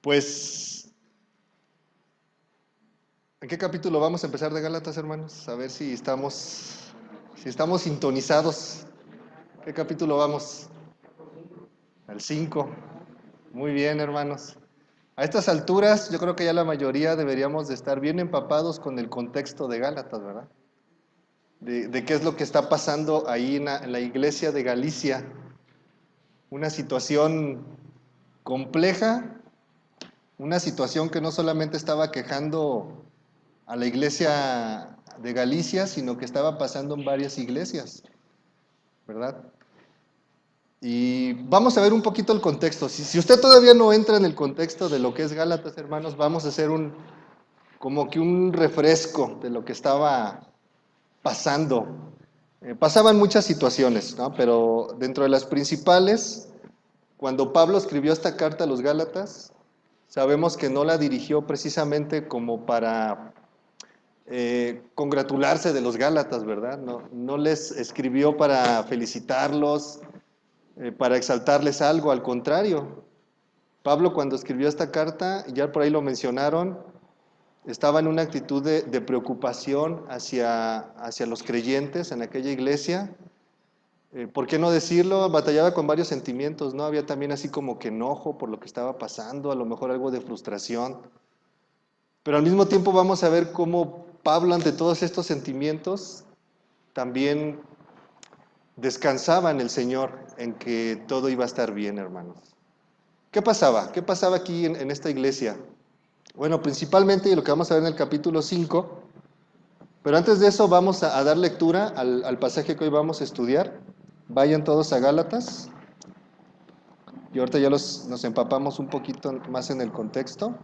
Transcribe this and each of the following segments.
Pues, ¿en qué capítulo vamos a empezar de Gálatas, hermanos? A ver si estamos sintonizados. ¿Qué capítulo vamos? Al 5. Muy bien, hermanos. A estas alturas, yo creo que ya la mayoría deberíamos de estar bien empapados con el contexto de Gálatas, ¿verdad? De qué es lo que está pasando ahí en la iglesia de Galicia. Una situación compleja, una situación que no solamente estaba quejando a la iglesia de Galicia, sino que estaba pasando en varias iglesias, ¿verdad? Y vamos a ver un poquito el contexto. Si usted todavía no entra en el contexto de lo que es Gálatas, hermanos, vamos a hacer como que un refresco de lo que estaba pasando. Pasaban muchas situaciones, ¿no? Pero dentro de las principales, cuando Pablo escribió esta carta a los Gálatas, sabemos que no la dirigió precisamente como para congratularse de los Gálatas, ¿verdad? No les escribió para felicitarlos, para exaltarles algo, al contrario. Pablo, cuando escribió esta carta, ya por ahí lo mencionaron, estaba en una actitud de preocupación hacia los creyentes en aquella iglesia. ¿Por qué no decirlo? Batallaba con varios sentimientos, ¿no? Había también así como que enojo por lo que estaba pasando, a lo mejor algo de frustración. Pero al mismo tiempo vamos a ver cómo Pablo, ante todos estos sentimientos, también descansaba en el Señor, en que todo iba a estar bien, hermanos. ¿Qué pasaba? ¿Qué pasaba aquí en esta iglesia? Bueno, principalmente lo que vamos a ver en el capítulo 5, pero antes de eso vamos a dar lectura al pasaje que hoy vamos a estudiar. Vayan todos a Gálatas, y ahorita ya nos empapamos un poquito más en el contexto.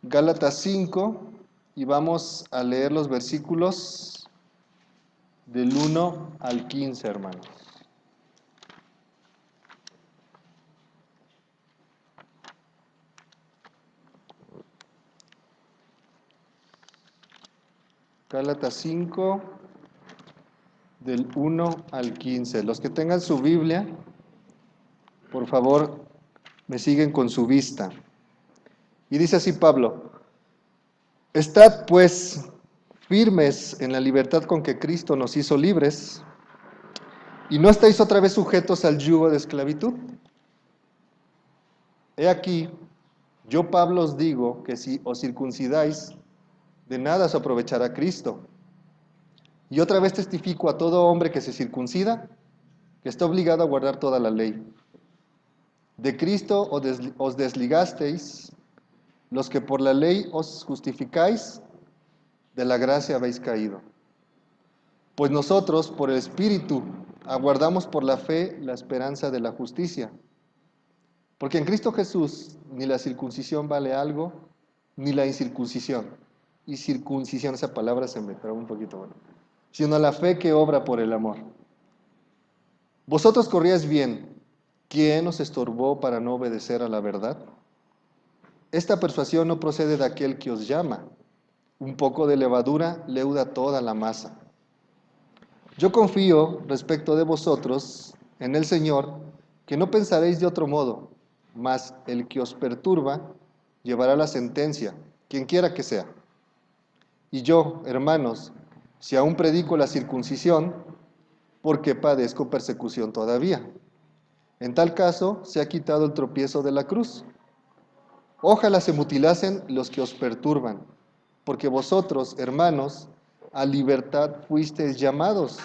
Gálatas 5, y vamos a leer los versículos del 1 al 15, hermanos. Gálatas 5, del 1 al 15. Los que tengan su Biblia, por favor, me siguen con su vista. Y dice así Pablo: Estad pues firmes en la libertad con que Cristo nos hizo libres, y no estáis otra vez sujetos al yugo de esclavitud. He aquí, yo Pablo os digo que si os circuncidáis, de nada os aprovechará Cristo. Y otra vez testifico a todo hombre que se circuncida, que está obligado a guardar toda la ley. De Cristo os desligasteis, los que por la ley os justificáis, de la gracia habéis caído. Pues nosotros, por el Espíritu, aguardamos por la fe la esperanza de la justicia. Porque en Cristo Jesús ni la circuncisión vale algo, ni la incircuncisión. Y circuncisión, esa palabra se me traba un poquito, bueno, sino la fe que obra por el amor. Vosotros corríais bien. ¿Quién os estorbó para no obedecer a la verdad? Esta persuasión no procede de aquel que os llama. Un poco de levadura leuda toda la masa. Yo confío respecto de vosotros en el Señor, que no pensaréis de otro modo, mas el que os perturba llevará la sentencia, quien quiera que sea. Y yo, hermanos, si aún predico la circuncisión, ¿por qué padezco persecución todavía? En tal caso, se ha quitado el tropiezo de la cruz. Ojalá se mutilasen los que os perturban, porque vosotros, hermanos, a libertad fuisteis llamados.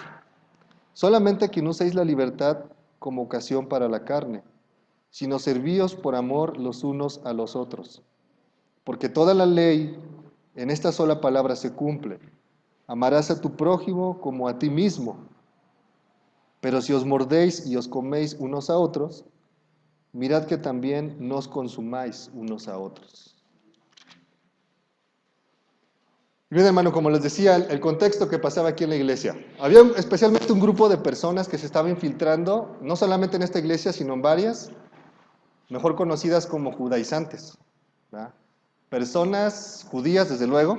Solamente que no uséis la libertad como ocasión para la carne, sino servíos por amor los unos a los otros. Porque toda la ley en esta sola palabra se cumple: amarás a tu prójimo como a ti mismo. Pero si os mordéis y os coméis unos a otros, mirad que también no os consumáis unos a otros. Bien, hermano, como les decía, el contexto que pasaba aquí en la iglesia. Había especialmente un grupo de personas que se estaba infiltrando, no solamente en esta iglesia, sino en varias, mejor conocidas como judaizantes, ¿verdad? Personas judías, desde luego,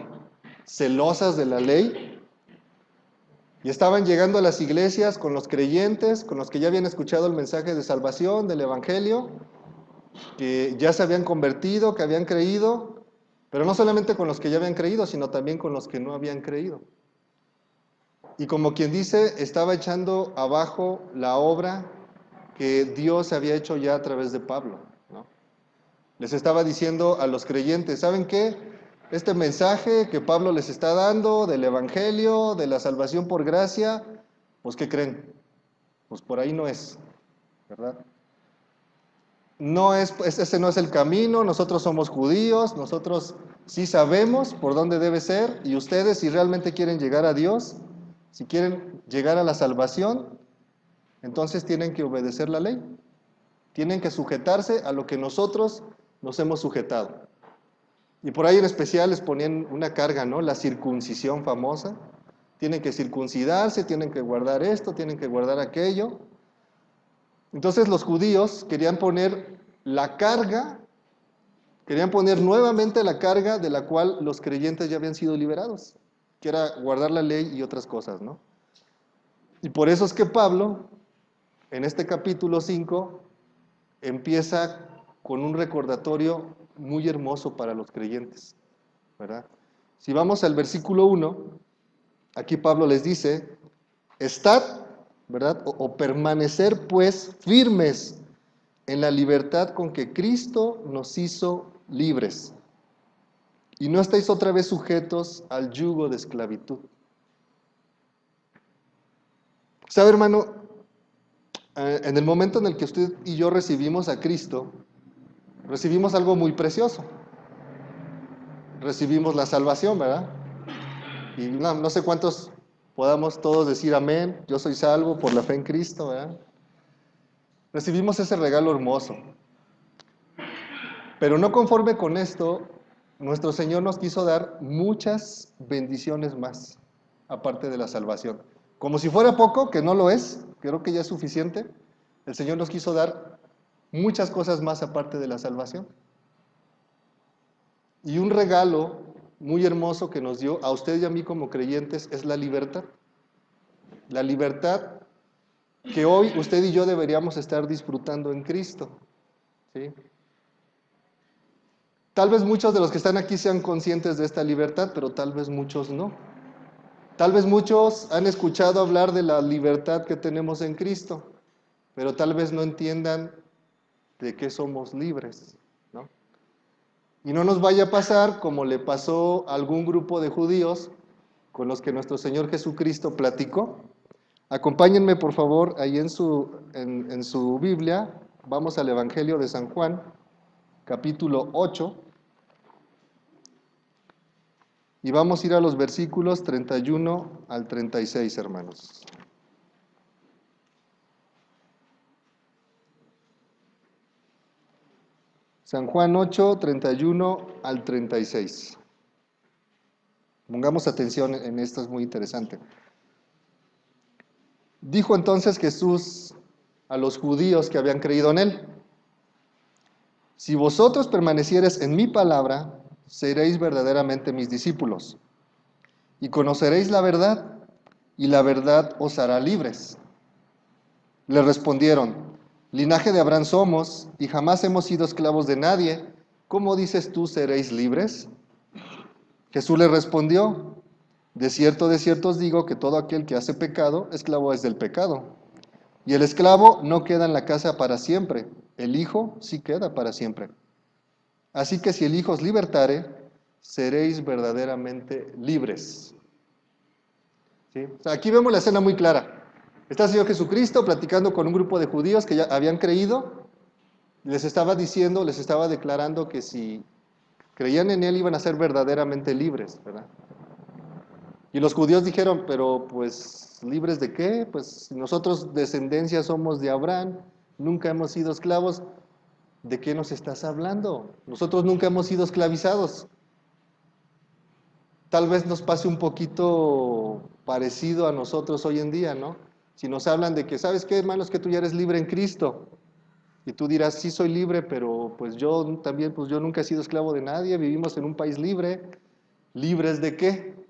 celosas de la ley, Y estaban llegando a las iglesias con los creyentes, con los que ya habían escuchado el mensaje de salvación, del Evangelio, que ya se habían convertido, que habían creído, pero no solamente con los que ya habían creído, sino también con los que no habían creído. Y como quien dice, estaba echando abajo la obra que Dios había hecho ya a través de Pablo, ¿no? Les estaba diciendo a los creyentes, ¿saben qué? Este mensaje que Pablo les está dando del Evangelio, de la salvación por gracia, pues ¿qué creen? Pues por ahí no es, ¿verdad? No es, ese no es el camino, nosotros somos judíos, nosotros sí sabemos por dónde debe ser, y ustedes si realmente quieren llegar a Dios, si quieren llegar a la salvación, entonces tienen que obedecer la ley, tienen que sujetarse a lo que nosotros nos hemos sujetado. Y por ahí en especial les ponían una carga, ¿no? La circuncisión famosa. Tienen que circuncidarse, tienen que guardar esto, tienen que guardar aquello. Entonces los judíos querían poner la carga, querían poner nuevamente la carga de la cual los creyentes ya habían sido liberados, que era guardar la ley y otras cosas, ¿no? Y por eso es que Pablo, en este capítulo 5, empieza con un recordatorio muy hermoso para los creyentes, ¿verdad? Si vamos al versículo 1, aquí Pablo les dice, estad, ¿verdad? O permanecer pues firmes en la libertad con que Cristo nos hizo libres. Y no estáis otra vez sujetos al yugo de esclavitud. ¿Sabe, hermano? En el momento en el que usted y yo recibimos a Cristo, recibimos algo muy precioso. Recibimos la salvación, ¿verdad? Y no sé cuántos podamos todos decir amén, yo soy salvo por la fe en Cristo, ¿verdad? Recibimos ese regalo hermoso. Pero no conforme con esto, nuestro Señor nos quiso dar muchas bendiciones más, aparte de la salvación. Como si fuera poco, que no lo es, creo que ya es suficiente, el Señor nos quiso dar muchas cosas más aparte de la salvación. Y un regalo muy hermoso que nos dio a usted y a mí como creyentes es la libertad. La libertad que hoy usted y yo deberíamos estar disfrutando en Cristo, ¿sí? Tal vez muchos de los que están aquí sean conscientes de esta libertad, pero tal vez muchos no. Tal vez muchos han escuchado hablar de la libertad que tenemos en Cristo, pero tal vez no entiendan de qué somos libres, ¿no? Y no nos vaya a pasar como le pasó a algún grupo de judíos con los que nuestro Señor Jesucristo platicó. Acompáñenme, por favor, ahí en su Biblia. Vamos al Evangelio de San Juan, capítulo 8. Y vamos a ir a los versículos 31 al 36, hermanos. San Juan 8, 31 al 36. Pongamos atención en esto, es muy interesante. Dijo entonces Jesús a los judíos que habían creído en él: si vosotros permaneciereis en mi palabra, seréis verdaderamente mis discípulos, y conoceréis la verdad, y la verdad os hará libres. Le respondieron: linaje de Abraham somos, y jamás hemos sido esclavos de nadie. ¿Cómo dices tú, seréis libres? Jesús le respondió: de cierto os digo que todo aquel que hace pecado, esclavo es del pecado. Y el esclavo no queda en la casa para siempre, el Hijo sí queda para siempre. Así que si el Hijo os libertare, seréis verdaderamente libres. ¿Sí? O sea, aquí vemos la escena muy clara. Está el Señor Jesucristo platicando con un grupo de judíos que ya habían creído. Les estaba diciendo, les estaba declarando que si creían en Él iban a ser verdaderamente libres, ¿verdad? Y los judíos dijeron, pero pues, ¿libres de qué? Pues nosotros descendencia somos de Abraham, nunca hemos sido esclavos. ¿De qué nos estás hablando? Nosotros nunca hemos sido esclavizados. Tal vez nos pase un poquito parecido a nosotros hoy en día, ¿no? Si nos hablan de que, ¿sabes qué, hermanos? Que tú ya eres libre en Cristo. Y tú dirás, sí soy libre, pero pues yo también, pues yo nunca he sido esclavo de nadie, vivimos en un país libre. ¿Libres de qué?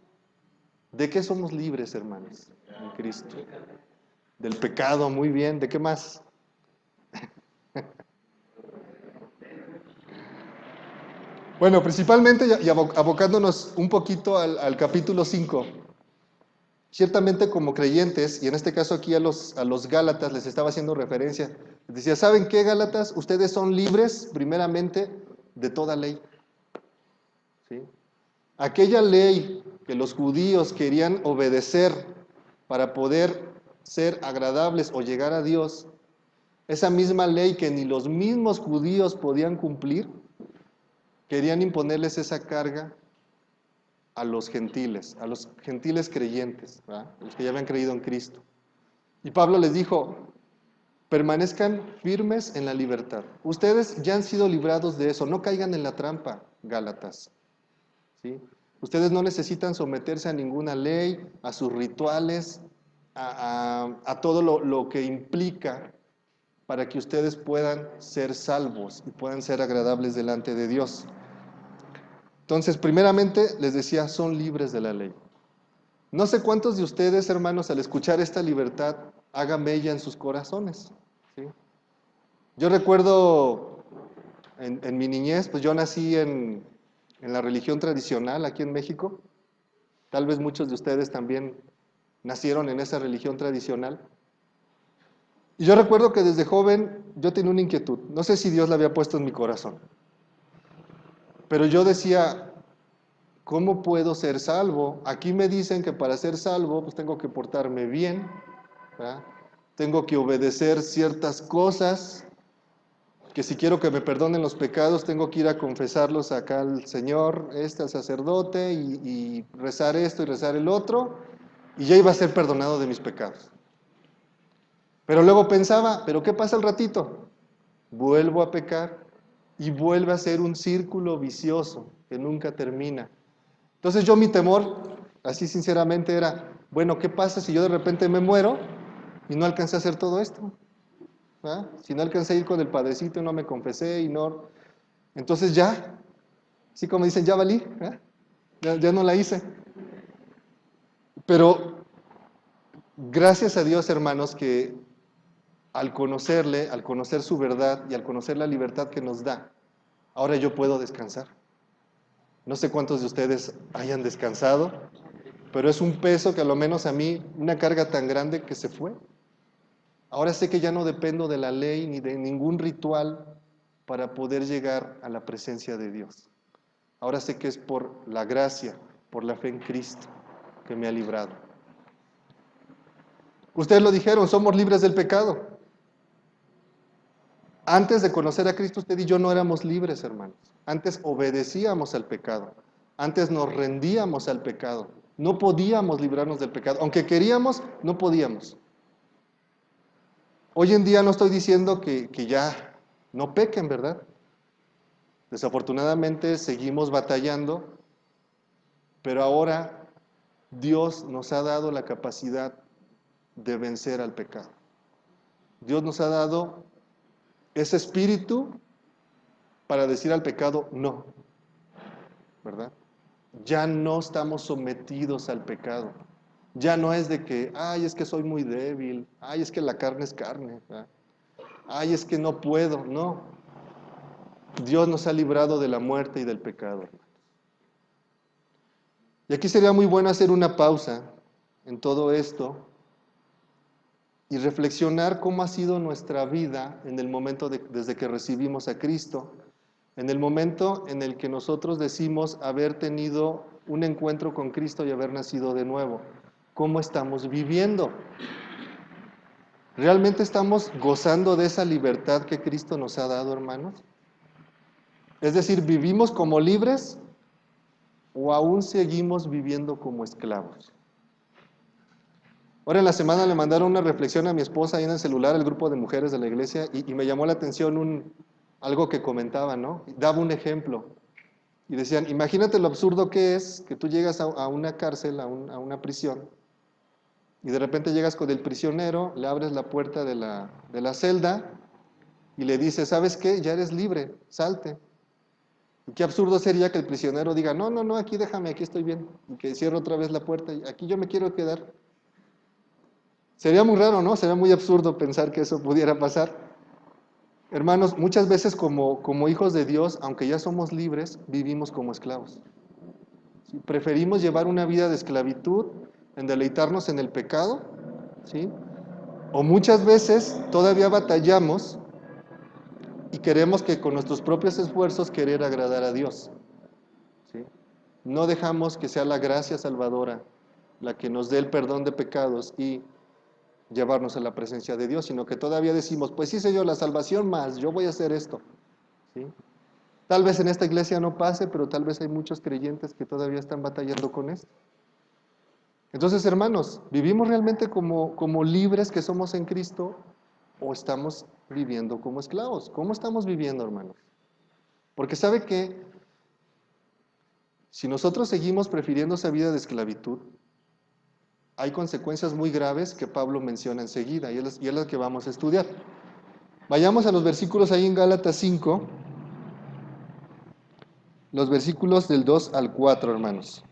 ¿De qué somos libres, hermanos? En Cristo. Del pecado, muy bien. ¿De qué más? Bueno, principalmente, y abocándonos un poquito al capítulo 5, ciertamente como creyentes, y en este caso aquí a los Gálatas les estaba haciendo referencia, les decía, ¿saben qué, Gálatas? Ustedes son libres, primeramente, de toda ley. ¿Sí? Aquella ley que los judíos querían obedecer para poder ser agradables o llegar a Dios, esa misma ley que ni los mismos judíos podían cumplir, querían imponerles esa carga a los gentiles creyentes, ¿verdad? Los que ya habían creído en Cristo. Y Pablo les dijo, permanezcan firmes en la libertad. Ustedes ya han sido librados de eso, no caigan en la trampa, Gálatas. ¿Sí? Ustedes no necesitan someterse a ninguna ley, a sus rituales, a todo lo que implica para que ustedes puedan ser salvos y puedan ser agradables delante de Dios. Entonces, primeramente, les decía, son libres de la ley. No sé cuántos de ustedes, hermanos, al escuchar esta libertad, hagan mella en sus corazones. ¿Sí? Yo recuerdo en mi niñez, pues yo nací en la religión tradicional aquí en México. Tal vez muchos de ustedes también nacieron en esa religión tradicional. Y yo recuerdo que desde joven yo tenía una inquietud. No sé si Dios la había puesto en mi corazón. Pero yo decía, ¿cómo puedo ser salvo? Aquí me dicen que para ser salvo pues tengo que portarme bien, ¿verdad? Tengo que obedecer ciertas cosas, que si quiero que me perdonen los pecados tengo que ir a confesarlos acá al Señor, al sacerdote, y rezar esto y rezar el otro, y ya iba a ser perdonado de mis pecados. Pero luego pensaba, ¿pero qué pasa al ratito? Vuelvo a pecar y vuelve a ser un círculo vicioso que nunca termina. Entonces mi temor, así sinceramente, era, bueno, ¿qué pasa si yo de repente me muero y no alcancé a hacer todo esto? ¿Ah? Si no alcancé a ir con el padrecito y no me confesé y no... Entonces ya, así como dicen, ya valí, ¿eh? Ya no la hice. Pero gracias a Dios, hermanos, que al conocerle, al conocer su verdad y al conocer la libertad que nos da, ahora yo puedo descansar. No sé cuántos de ustedes hayan descansado, pero es un peso que a lo menos a mí, una carga tan grande que se fue. Ahora sé que ya no dependo de la ley ni de ningún ritual para poder llegar a la presencia de Dios. Ahora sé que es por la gracia, por la fe en Cristo que me ha librado. Ustedes lo dijeron, somos libres del pecado. Antes de conocer a Cristo, usted y yo no éramos libres, hermanos. Antes obedecíamos al pecado. Antes nos rendíamos al pecado. No podíamos librarnos del pecado. Aunque queríamos, no podíamos. Hoy en día no estoy diciendo que ya no pequen, ¿verdad? Desafortunadamente seguimos batallando, pero ahora Dios nos ha dado la capacidad de vencer al pecado. Dios nos ha dado ese espíritu para decir al pecado no, ¿verdad? Ya no estamos sometidos al pecado. Ya no es de que, ay, es que soy muy débil, ay, es que la carne es carne, ¿verdad? Ay, es que no puedo, no. Dios nos ha librado de la muerte y del pecado. Y aquí sería muy bueno hacer una pausa en todo esto y reflexionar cómo ha sido nuestra vida en el momento desde que recibimos a Cristo, en el momento en el que nosotros decimos haber tenido un encuentro con Cristo y haber nacido de nuevo. ¿Cómo estamos viviendo? ¿Realmente estamos gozando de esa libertad que Cristo nos ha dado, hermanos? Es decir, ¿vivimos como libres o aún seguimos viviendo como esclavos? Ahora en la semana le mandaron una reflexión a mi esposa ahí en el celular, el grupo de mujeres de la iglesia, y me llamó la atención algo que comentaba, ¿no? Daba un ejemplo. Y decían, imagínate lo absurdo que es que tú llegas a una cárcel, a una prisión, y de repente llegas con el prisionero, le abres la puerta de la celda y le dices, ¿sabes qué? Ya eres libre, salte. Y qué absurdo sería que el prisionero diga, no, no, no, aquí déjame, aquí estoy bien. Y que cierre otra vez la puerta, y aquí yo me quiero quedar. Sería muy raro, ¿no? Sería muy absurdo pensar que eso pudiera pasar. Hermanos, muchas veces como hijos de Dios, aunque ya somos libres, vivimos como esclavos. ¿Sí? Preferimos llevar una vida de esclavitud, en deleitarnos en el pecado, ¿sí? O muchas veces todavía batallamos y queremos que con nuestros propios esfuerzos querer agradar a Dios, ¿sí? No dejamos que sea la gracia salvadora la que nos dé el perdón de pecados y llevarnos a la presencia de Dios, sino que todavía decimos, pues sí, Señor, la salvación más, yo voy a hacer esto, ¿sí? Tal vez en esta iglesia no pase, pero tal vez hay muchos creyentes que todavía están batallando con esto. Entonces, hermanos, ¿vivimos realmente como libres que somos en Cristo o estamos viviendo como esclavos? ¿Cómo estamos viviendo, hermanos? Porque sabe que si nosotros seguimos prefiriendo esa vida de esclavitud, hay consecuencias muy graves que Pablo menciona enseguida y es lo que vamos a estudiar. Vayamos a los versículos ahí en Gálatas 5, los versículos del 2 al 4, hermanos.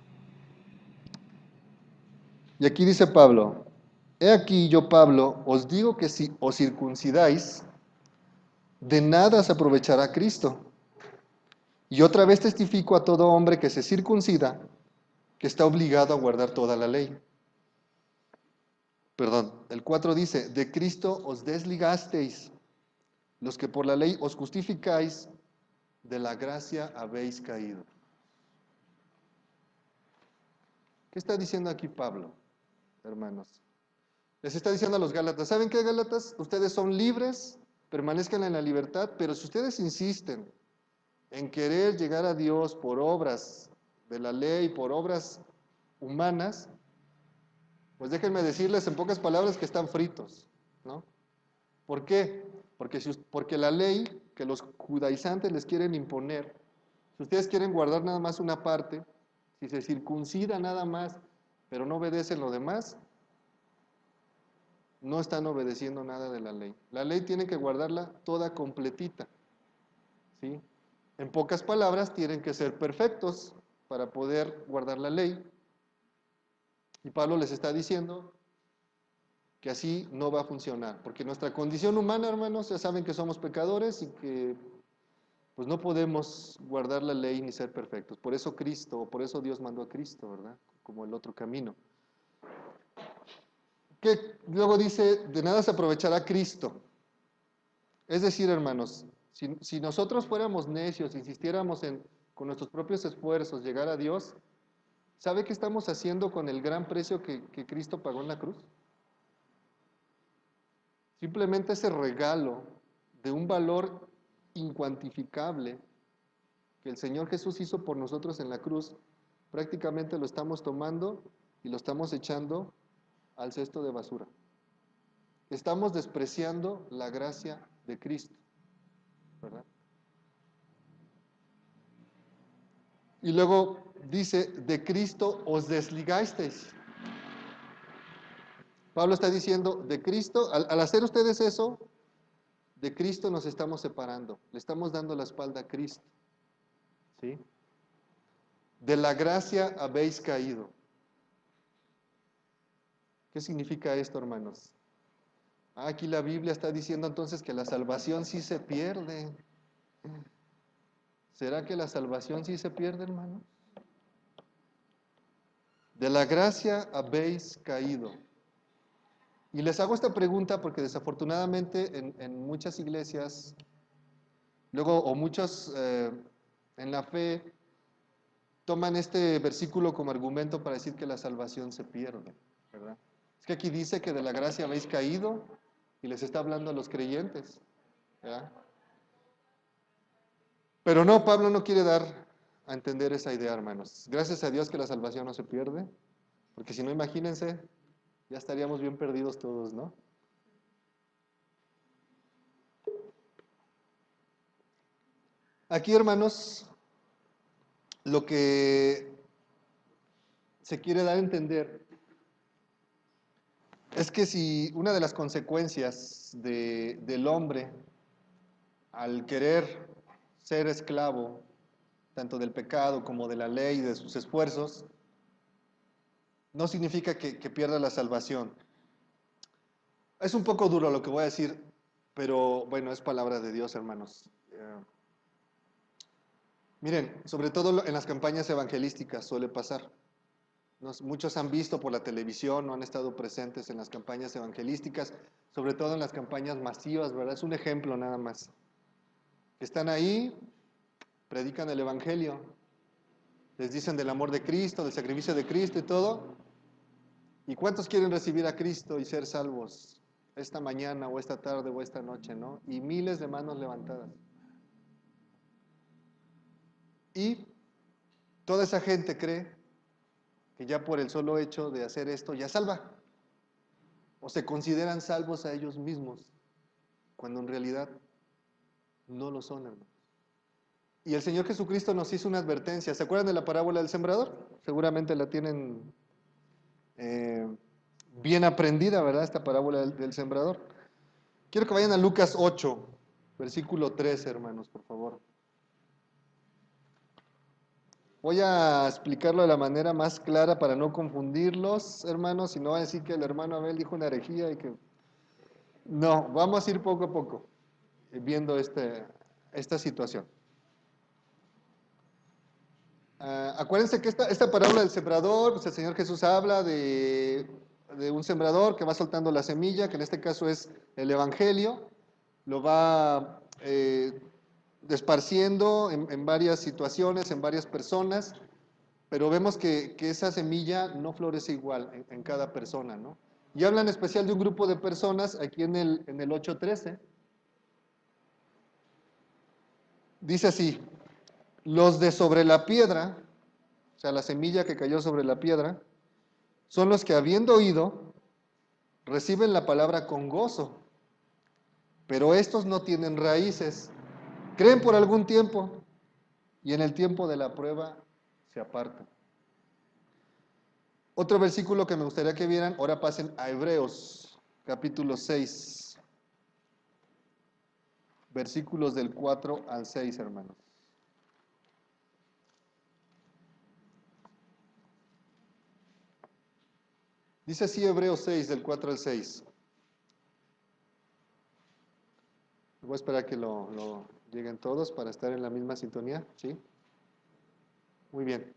Y aquí dice Pablo, he aquí yo, Pablo, os digo que si os circuncidáis, de nada se aprovechará Cristo. Y otra vez testifico a todo hombre que se circuncida, que está obligado a guardar toda la ley. Perdón, el 4 dice, de Cristo os desligasteis, los que por la ley os justificáis, de la gracia habéis caído. ¿Qué está diciendo aquí Pablo, hermanos? Les está diciendo a los Gálatas, ¿saben qué, Gálatas? Ustedes son libres, permanezcan en la libertad, pero si ustedes insisten en querer llegar a Dios por obras de la ley, por obras humanas, pues déjenme decirles en pocas palabras que están fritos, ¿no? ¿Por qué? Porque la ley que los judaizantes les quieren imponer, si ustedes quieren guardar nada más una parte, si se circuncida nada más, pero no obedecen lo demás, no están obedeciendo nada de la ley. La ley tienen que guardarla toda completita, ¿sí? En pocas palabras, tienen que ser perfectos para poder guardar la ley. Y Pablo les está diciendo que así no va a funcionar, porque nuestra condición humana, hermanos, ya saben que somos pecadores y que pues no podemos guardar la ley ni ser perfectos. Por eso Cristo, por eso Dios mandó a Cristo, ¿verdad? Como el otro camino. Que luego dice, de nada se aprovechará Cristo. Es decir, hermanos, si nosotros fuéramos necios, insistiéramos con nuestros propios esfuerzos llegar a Dios, ¿sabe qué estamos haciendo con el gran precio que Cristo pagó en la cruz? Simplemente ese regalo de un valor incuantificable que el Señor Jesús hizo por nosotros en la cruz, prácticamente lo estamos tomando y lo estamos echando al cesto de basura. Estamos despreciando la gracia de Cristo, ¿verdad? Y luego dice, de Cristo os desligasteis. Pablo está diciendo, de Cristo, al hacer ustedes eso, de Cristo nos estamos separando, le estamos dando la espalda a Cristo, ¿sí? De la gracia habéis caído. ¿Qué significa esto, hermanos? Aquí la Biblia está diciendo entonces que la salvación sí se pierde. ¿Será que la salvación sí se pierde, hermanos? De la gracia habéis caído. Y les hago esta pregunta porque desafortunadamente en muchas iglesias, luego o muchos en la fe, toman este versículo como argumento para decir que la salvación se pierde, ¿verdad? Es que aquí dice que de la gracia habéis caído y les está hablando a los creyentes, ¿verdad? Pero no, Pablo no quiere dar a entender esa idea, hermanos. Gracias a Dios que la salvación no se pierde, porque si no, imagínense, ya estaríamos bien perdidos todos, ¿no? Aquí, hermanos, lo que se quiere dar a entender es que si una de las consecuencias del hombre al querer ser esclavo, tanto del pecado como de la ley y de sus esfuerzos, no significa que pierda la salvación. Es un poco duro lo que voy a decir, pero bueno, es palabra de Dios, hermanos. Miren, sobre todo en las campañas evangelísticas suele pasar. Muchos han visto por la televisión o han estado presentes en las campañas evangelísticas, sobre todo en las campañas masivas, ¿verdad? Es un ejemplo nada más. Están ahí, predican el evangelio, les dicen del amor de Cristo, del sacrificio de Cristo y todo. ¿Y cuántos quieren recibir a Cristo y ser salvos esta mañana o esta tarde o esta noche, no? Y miles de manos levantadas. Y toda esa gente cree que ya por el solo hecho de hacer esto ya salva. O se consideran salvos a ellos mismos, cuando en realidad no lo son, hermanos. Y el Señor Jesucristo nos hizo una advertencia. ¿Se acuerdan de la parábola del sembrador? Seguramente la tienen bien aprendida, ¿verdad? Esta parábola del sembrador. Quiero que vayan a Lucas 8, versículo 13, hermanos, por favor. Voy a explicarlo de la manera más clara para no confundirlos, hermanos, y no va a decir que el hermano Abel dijo una herejía y que... No, vamos a ir poco a poco viendo esta situación. Acuérdense que esta parábola del sembrador, pues el Señor Jesús habla de un sembrador que va soltando la semilla, que en este caso es el Evangelio, lo va esparciendo en varias situaciones, en varias personas, pero vemos que esa semilla no florece igual en cada persona, ¿no? Y habla en especial de un grupo de personas aquí en el 8:13. Dice así: los de sobre la piedra, o sea, la semilla que cayó sobre la piedra, son los que habiendo oído, reciben la palabra con gozo, pero estos no tienen raíces, creen por algún tiempo y en el tiempo de la prueba se apartan. Otro versículo que me gustaría que vieran, ahora pasen a Hebreos, capítulo 6, versículos del 4 al 6, hermanos. Dice así Hebreos 6, del 4 al 6. Voy a esperar que lo lleguen todos para estar en la misma sintonía, ¿sí? Muy bien.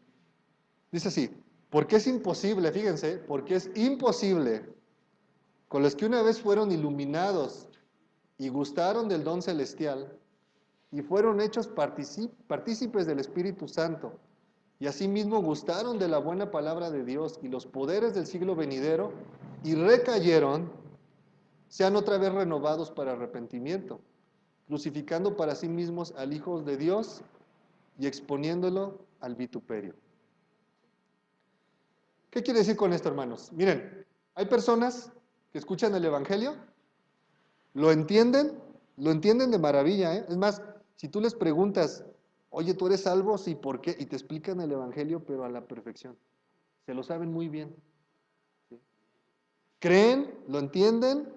Dice así: porque es imposible, fíjense, porque es imposible con los que una vez fueron iluminados y gustaron del don celestial y fueron hechos partícipes del Espíritu Santo y asimismo gustaron de la buena palabra de Dios y los poderes del siglo venidero y recayeron, sean otra vez renovados para arrepentimiento, crucificando para sí mismos al Hijo de Dios y exponiéndolo al vituperio. ¿Qué quiere decir con esto, hermanos? Miren, hay personas que escuchan el Evangelio, lo entienden de maravilla, ¿eh? Es más, si tú les preguntas, oye, ¿tú eres salvo? Sí, ¿por qué? Y te explican el Evangelio, pero a la perfección. Se lo saben muy bien. ¿Sí? Creen, lo entienden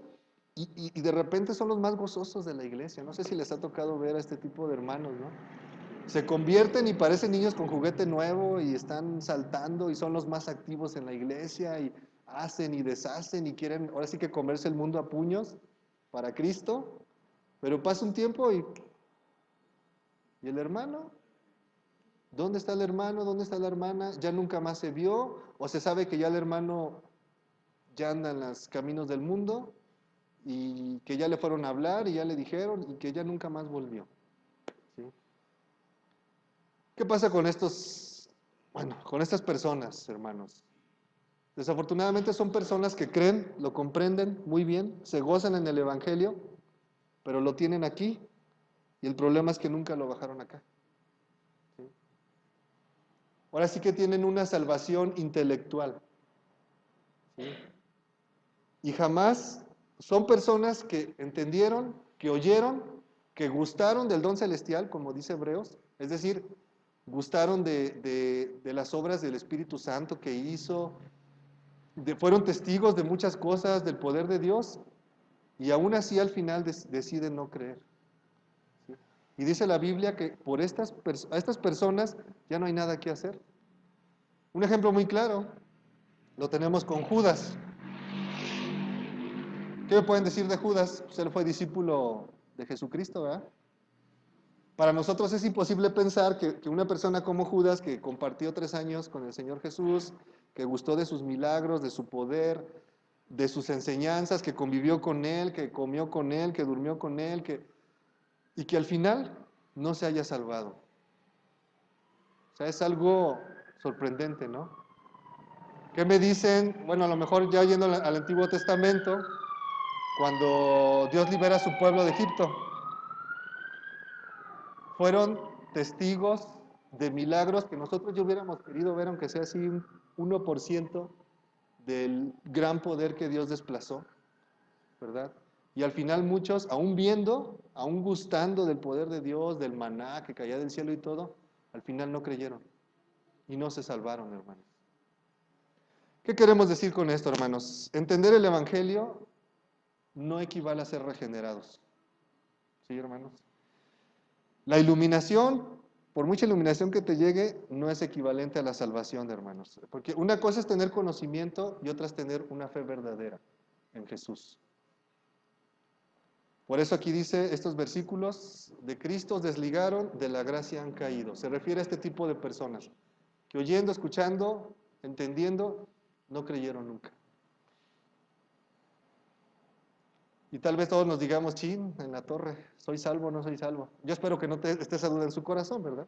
y de repente son los más gozosos de la iglesia. No sé si les ha tocado ver a este tipo de hermanos, ¿no? Se convierten y parecen niños con juguete nuevo y están saltando y son los más activos en la iglesia y hacen y deshacen y quieren ahora sí que comerse el mundo a puños para Cristo, pero pasa un tiempo y el hermano, ¿dónde está el hermano? ¿Dónde está la hermana? Ya nunca más se vio o se sabe que ya el hermano ya anda en los caminos del mundo y que ya le fueron a hablar y ya le dijeron y que ya nunca más volvió. ¿Sí? ¿Qué pasa con con estas personas, hermanos? Desafortunadamente son personas que creen, lo comprenden muy bien, se gozan en el Evangelio, pero lo tienen aquí y el problema es que nunca lo bajaron acá. ¿Sí? Ahora sí que tienen una salvación intelectual. ¿Sí? Y jamás son personas que entendieron, que oyeron, que gustaron del don celestial, como dice Hebreos, es decir, gustaron de las obras del Espíritu Santo que hizo, fueron testigos de muchas cosas, del poder de Dios, y aún así al final deciden no creer. ¿Sí? Y dice la Biblia que por a estas personas ya no hay nada que hacer. Un ejemplo muy claro lo tenemos con Judas. ¿Qué me pueden decir de Judas? Pues él fue discípulo de Jesucristo, ¿verdad? Para nosotros es imposible pensar que una persona como Judas, que compartió 3 años con el Señor Jesús, que gustó de sus milagros, de su poder, de sus enseñanzas, que convivió con Él, que comió con Él, que durmió con Él, y que al final no se haya salvado. O sea, es algo sorprendente, ¿no? ¿Qué me dicen? Bueno, a lo mejor ya yendo al Antiguo Testamento, cuando Dios libera a su pueblo de Egipto, fueron testigos de milagros que nosotros ya hubiéramos querido ver, aunque sea así un 1% del gran poder que Dios desplazó, ¿verdad? Y al final muchos, aún viendo, aún gustando del poder de Dios, del maná que caía del cielo y todo, al final no creyeron y no se salvaron, hermanos. ¿Qué queremos decir con esto, hermanos? Entender el Evangelio no equivale a ser regenerados. ¿Sí, hermanos? La iluminación, por mucha iluminación que te llegue, no es equivalente a la salvación, hermanos. Porque una cosa es tener conocimiento y otra es tener una fe verdadera en Jesús. Por eso aquí dice estos versículos, de Cristo os desligaron, de la gracia han caído. Se refiere a este tipo de personas que oyendo, escuchando, entendiendo, no creyeron nunca. Y tal vez todos nos digamos, chin, en la torre, ¿soy salvo o no soy salvo? Yo espero que no esté esa duda en su corazón, ¿verdad?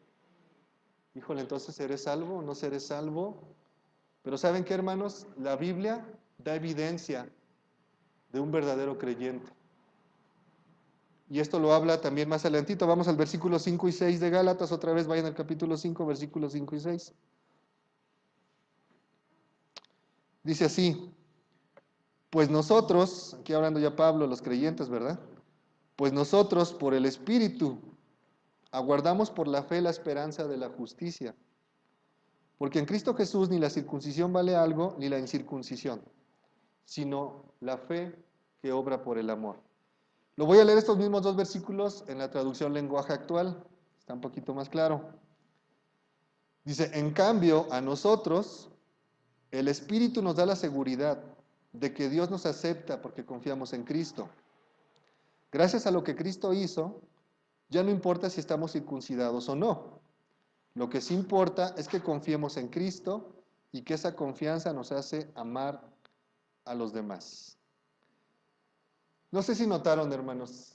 Híjole, entonces, ¿seré salvo o no seré salvo? Pero ¿saben qué, hermanos? La Biblia da evidencia de un verdadero creyente. Y esto lo habla también más adelantito. Vamos al versículo 5 y 6 de Gálatas. Otra vez vayan al capítulo 5, versículos 5 y 6. Dice así, pues nosotros, aquí hablando ya Pablo, los creyentes, ¿verdad? Pues nosotros, por el Espíritu, aguardamos por la fe la esperanza de la justicia. Porque en Cristo Jesús ni la circuncisión vale algo, ni la incircuncisión, sino la fe que obra por el amor. Lo voy a leer estos mismos 2 versículos en la traducción lenguaje actual. Está un poquito más claro. Dice, en cambio, a nosotros, el Espíritu nos da la seguridad de que Dios nos acepta porque confiamos en Cristo. Gracias a lo que Cristo hizo, ya no importa si estamos circuncidados o no. Lo que sí importa es que confiemos en Cristo y que esa confianza nos hace amar a los demás. No sé si notaron, hermanos,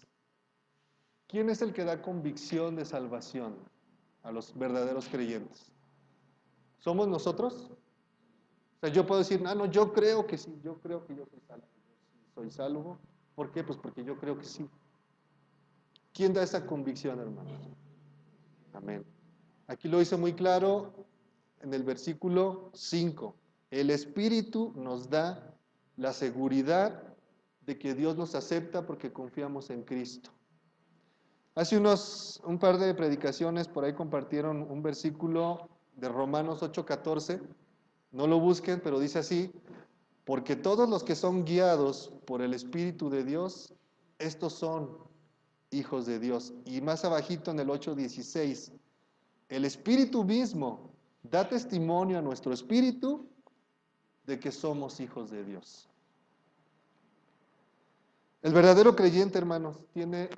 ¿quién es el que da convicción de salvación a los verdaderos creyentes? ¿Somos nosotros? O sea, yo puedo decir, no, yo creo que sí, yo creo que yo soy salvo. Soy salvo. ¿Por qué? Pues porque yo creo que sí. ¿Quién da esa convicción, hermanos? Amén. Aquí lo hizo muy claro en el versículo 5. El Espíritu nos da la seguridad de que Dios nos acepta porque confiamos en Cristo. Hace un par de predicaciones por ahí compartieron un versículo de Romanos 8:14. No lo busquen, pero dice así, porque todos los que son guiados por el Espíritu de Dios, estos son hijos de Dios. Y más abajito en el 8:16, el Espíritu mismo da testimonio a nuestro espíritu de que somos hijos de Dios. El verdadero creyente, hermanos, tiene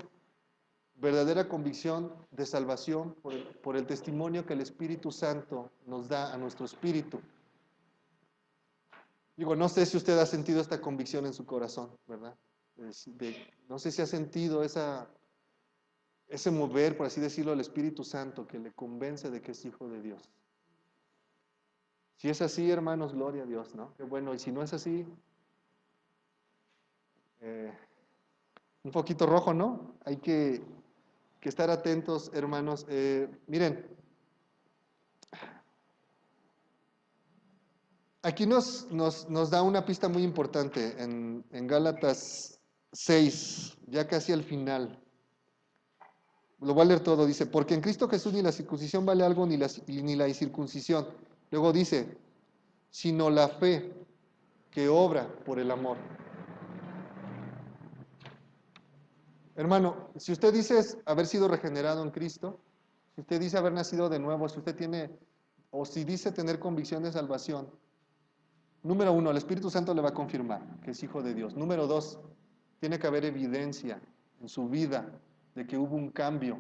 verdadera convicción de salvación por el testimonio que el Espíritu Santo nos da a nuestro espíritu. Digo, no sé si usted ha sentido esta convicción en su corazón, ¿verdad? No sé si ha sentido ese mover, por así decirlo, del Espíritu Santo que le convence de que es hijo de Dios. Si es así, hermanos, gloria a Dios, ¿no? Qué bueno, y si no es así, un poquito rojo, ¿no? Hay que estar atentos, hermanos. Miren, aquí nos da una pista muy importante en Gálatas 6, ya casi al final. Lo voy a leer todo, dice, porque en Cristo Jesús ni la circuncisión vale algo, ni la incircuncisión. Luego dice, sino la fe que obra por el amor. Hermano, si usted dice haber sido regenerado en Cristo, si usted dice haber nacido de nuevo, si usted tiene, o si dice tener convicción de salvación, número 1, el Espíritu Santo le va a confirmar que es hijo de Dios. Número 2, Tiene que haber evidencia en su vida de que hubo un cambio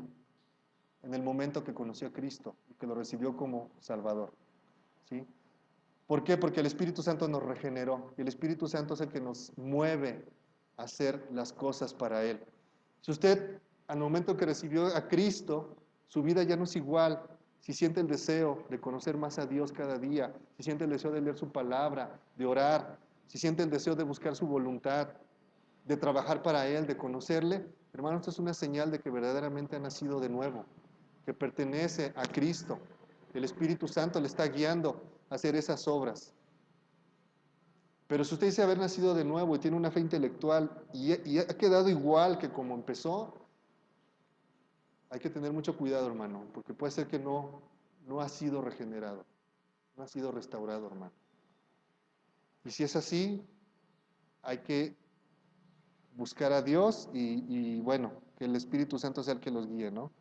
en el momento que conoció a Cristo y que lo recibió como Salvador. ¿Sí? ¿Por qué? Porque el Espíritu Santo nos regeneró y el Espíritu Santo es el que nos mueve a hacer las cosas para Él. Si usted, al momento que recibió a Cristo, su vida ya no es igual, si siente el deseo de conocer más a Dios cada día, si siente el deseo de leer su palabra, de orar, si siente el deseo de buscar su voluntad, de trabajar para Él, de conocerle, hermano, esto es una señal de que verdaderamente ha nacido de nuevo, que pertenece a Cristo. El Espíritu Santo le está guiando a hacer esas obras. Pero si usted dice haber nacido de nuevo y tiene una fe intelectual y ha quedado igual que como empezó, hay que tener mucho cuidado, hermano, porque puede ser que no ha sido regenerado, no ha sido restaurado, hermano. Y si es así, hay que buscar a Dios y bueno, que el Espíritu Santo sea el que los guíe, ¿no?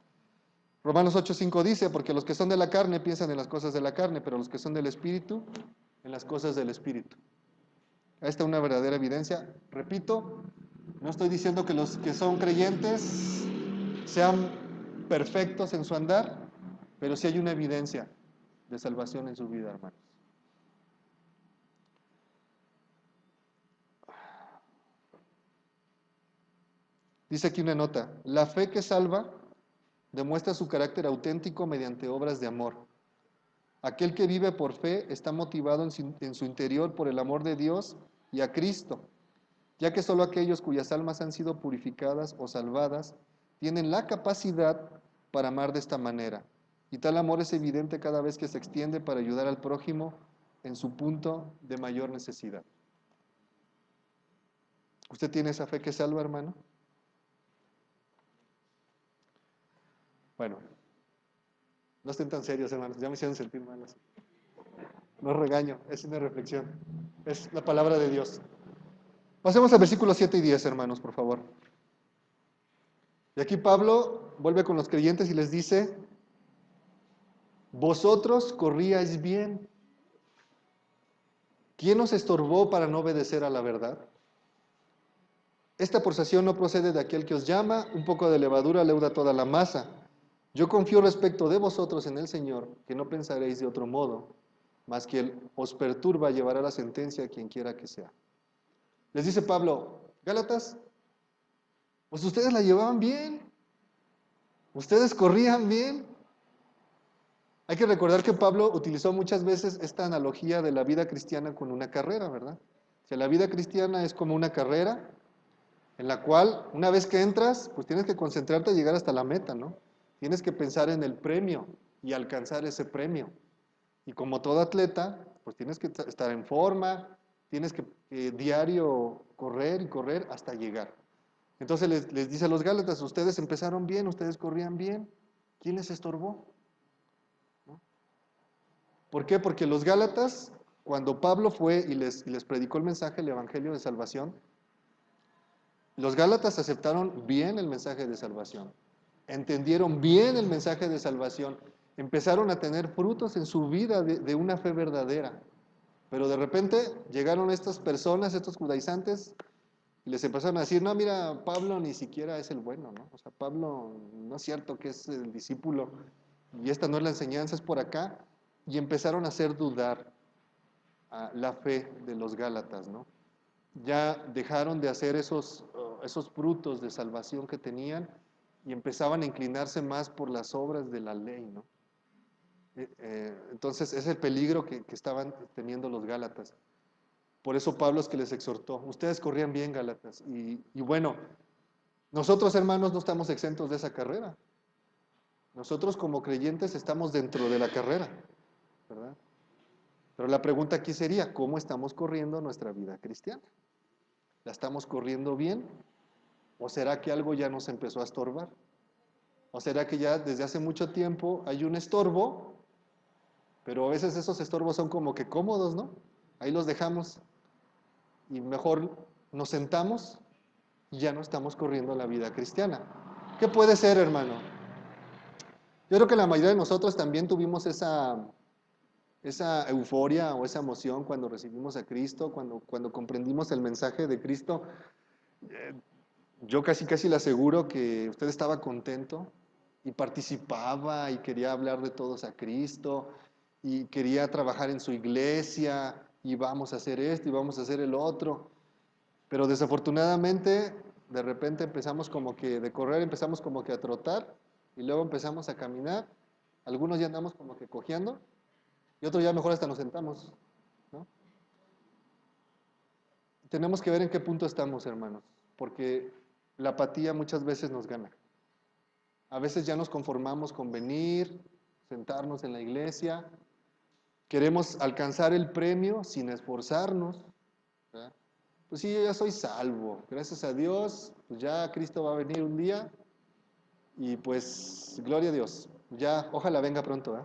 Romanos 8:5 dice, porque los que son de la carne piensan en las cosas de la carne, pero los que son del Espíritu, en las cosas del Espíritu. Esta es una verdadera evidencia. Repito, no estoy diciendo que los que son creyentes sean perfectos en su andar, pero sí hay una evidencia de salvación en su vida, hermanos. Dice aquí una nota, la fe que salva demuestra su carácter auténtico mediante obras de amor. Aquel que vive por fe está motivado en su interior por el amor de Dios y a Cristo, ya que solo aquellos cuyas almas han sido purificadas o salvadas tienen la capacidad para amar de esta manera. Y tal amor es evidente cada vez que se extiende para ayudar al prójimo en su punto de mayor necesidad. ¿Usted tiene esa fe que salva, hermano? Bueno, no estén tan serios, hermanos, ya me hicieron sentir mal. No regaño, es una reflexión. Es la palabra de Dios. Pasemos al versículos 7 y 10, hermanos, por favor. Y aquí Pablo vuelve con los creyentes y les dice, vosotros corríais bien. ¿Quién os estorbó para no obedecer a la verdad? Esta acusación no procede de aquel que os llama, un poco de levadura leuda toda la masa. Yo confío respecto de vosotros en el Señor, que no pensaréis de otro modo, mas que Él os perturba llevará la sentencia a quien quiera que sea. Les dice Pablo, Gálatas, pues ustedes la llevaban bien, ustedes corrían bien. Hay que recordar que Pablo utilizó muchas veces esta analogía de la vida cristiana con una carrera, ¿verdad? O sea, la vida cristiana es como una carrera en la cual una vez que entras, pues tienes que concentrarte a llegar hasta la meta, ¿no? Tienes que pensar en el premio y alcanzar ese premio. Y como todo atleta, pues tienes que estar en forma, tienes que diario correr y correr hasta llegar. Entonces les dice a los Gálatas, ustedes empezaron bien, ustedes corrían bien, ¿quién les estorbó? ¿No? ¿Por qué? Porque los Gálatas, cuando Pablo fue y les predicó el mensaje, el evangelio de salvación, los Gálatas aceptaron bien el mensaje de salvación, entendieron bien el mensaje de salvación, empezaron a tener frutos en su vida de una fe verdadera. Pero de repente llegaron estas personas, estos judaizantes, y les empezaron a decir, no, mira, Pablo ni siquiera es el bueno, ¿no? O sea, Pablo no es cierto que es el discípulo, y esta no es la enseñanza, es por acá. Y empezaron a hacer dudar la fe de los Gálatas, ¿no? Ya dejaron de hacer esos frutos de salvación que tenían y empezaban a inclinarse más por las obras de la ley, ¿no? Entonces es el peligro que estaban teniendo los Gálatas. Por eso Pablo es que les exhortó, ustedes corrían bien, Gálatas. Y bueno, nosotros hermanos no estamos exentos de esa carrera. Nosotros como creyentes estamos dentro de la carrera, ¿verdad? Pero la pregunta aquí sería, ¿cómo estamos corriendo nuestra vida cristiana? ¿La estamos corriendo bien? ¿O será que algo ya nos empezó a estorbar? ¿O será que ya desde hace mucho tiempo hay un estorbo, pero a veces esos estorbos son como que cómodos, ¿no? Ahí los dejamos y mejor nos sentamos y ya no estamos corriendo la vida cristiana. ¿Qué puede ser, hermano? Yo creo que la mayoría de nosotros también tuvimos esa euforia o esa emoción cuando recibimos a Cristo, cuando comprendimos el mensaje de Cristo. Yo casi le aseguro que usted estaba contento y participaba y quería hablar de todos a Cristo y quería trabajar en su iglesia y vamos a hacer esto y vamos a hacer el otro. Pero desafortunadamente, de repente empezamos como que de correr, empezamos como que a trotar y luego empezamos a caminar. Algunos ya andamos como que cojeando y otros ya mejor hasta nos sentamos, ¿no? Tenemos que ver en qué punto estamos, hermanos, porque la apatía muchas veces nos gana. A veces ya nos conformamos con venir, sentarnos en la iglesia, queremos alcanzar el premio sin esforzarnos, ¿verdad? Pues sí, yo ya soy salvo, gracias a Dios, pues ya Cristo va a venir un día y pues gloria a Dios, ya ojalá venga pronto, ¿eh?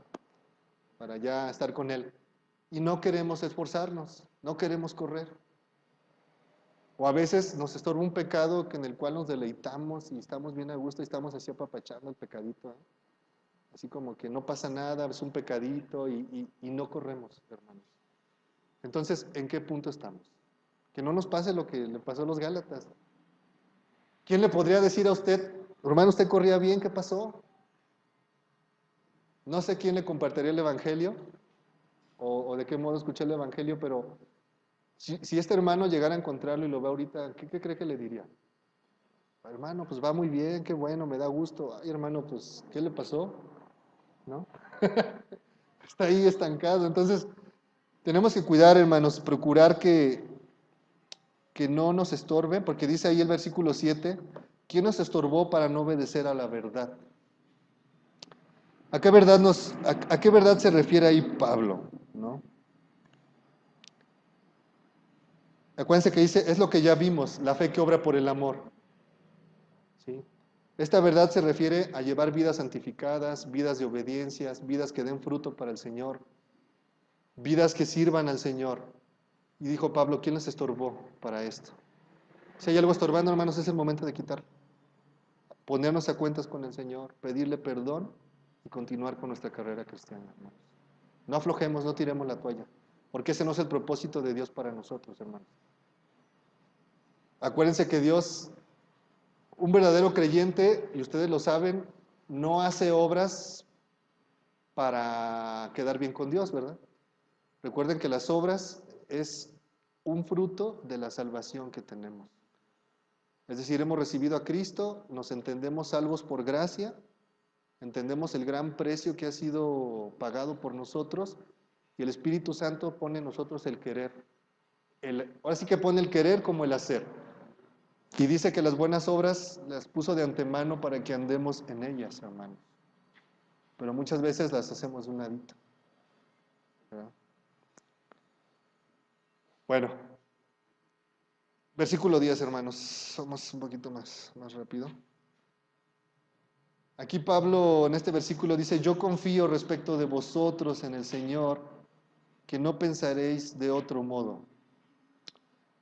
Para ya estar con Él. Y no queremos esforzarnos, no queremos correr. O a veces nos estorba un pecado en el cual nos deleitamos y estamos bien a gusto y estamos así apapachando el pecadito, ¿eh? Así como que no pasa nada, es un pecadito y no corremos, hermanos. Entonces, ¿en qué punto estamos? Que no nos pase lo que le pasó a los Gálatas. ¿Quién le podría decir a usted, hermano, usted corría bien, ¿qué pasó? No sé quién le compartiría el Evangelio o de qué modo escuché el Evangelio, pero si este hermano llegara a encontrarlo y lo ve ahorita, ¿qué cree que le diría? Hermano, pues va muy bien, qué bueno, me da gusto. Ay, hermano, pues, ¿qué le pasó? ¿No? Está ahí estancado. Entonces, tenemos que cuidar, hermanos, procurar que no nos estorbe, porque dice ahí el versículo 7, ¿quién nos estorbó para no obedecer a la verdad? ¿A qué verdad se refiere ahí Pablo? ¿No? Acuérdense que dice, es lo que ya vimos, la fe que obra por el amor. ¿Sí? Esta verdad se refiere a llevar vidas santificadas, vidas de obediencias, vidas que den fruto para el Señor, vidas que sirvan al Señor. Y dijo Pablo, ¿quién les estorbó para esto? Si hay algo estorbando, hermanos, es el momento de quitarlo. Ponernos a cuentas con el Señor, pedirle perdón y continuar con nuestra carrera cristiana, hermanos. No aflojemos, no tiremos la toalla, porque ese no es el propósito de Dios para nosotros, hermanos. Acuérdense que Dios, un verdadero creyente, y ustedes lo saben, no hace obras para quedar bien con Dios, ¿verdad? Recuerden que las obras es un fruto de la salvación que tenemos. Es decir, hemos recibido a Cristo, nos entendemos salvos por gracia, entendemos el gran precio que ha sido pagado por nosotros y el Espíritu Santo pone en nosotros el querer. Ahora sí que pone el querer como el hacer. Y dice que las buenas obras las puso de antemano para que andemos en ellas, hermanos. Pero muchas veces las hacemos de un ladito, ¿verdad? Bueno, versículo 10, hermanos. Vamos un poquito más rápido. Aquí Pablo en este versículo dice, yo confío respecto de vosotros en el Señor, que no pensaréis de otro modo.